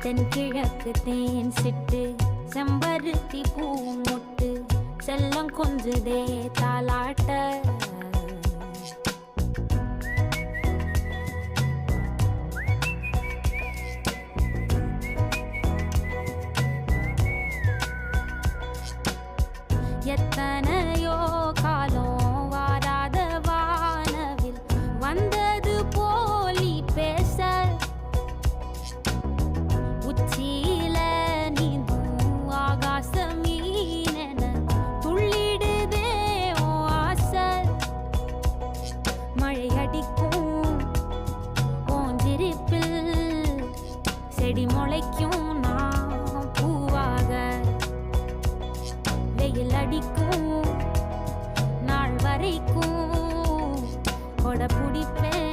தென்கிழக்கு தேன் சிட்டு செம்பருத்தி பூ முட்டு செல்லம் கொஞ்சுதே தாலாட்ட எத்தனையோ காலம் வாராத வானவில் வந்தது போலி பேச உச்சியில நீந்தும் ஆகாச மீனென துள்ளிடுதே ஓ ஆசை மழை அடிக்கும் ஓஞ்சிருப்பில் செடி முளைக்கும் நான் பூவாக வெயில் அடிக்கும் நாள் வரைக்கும் கொடை பிடிப்பேன்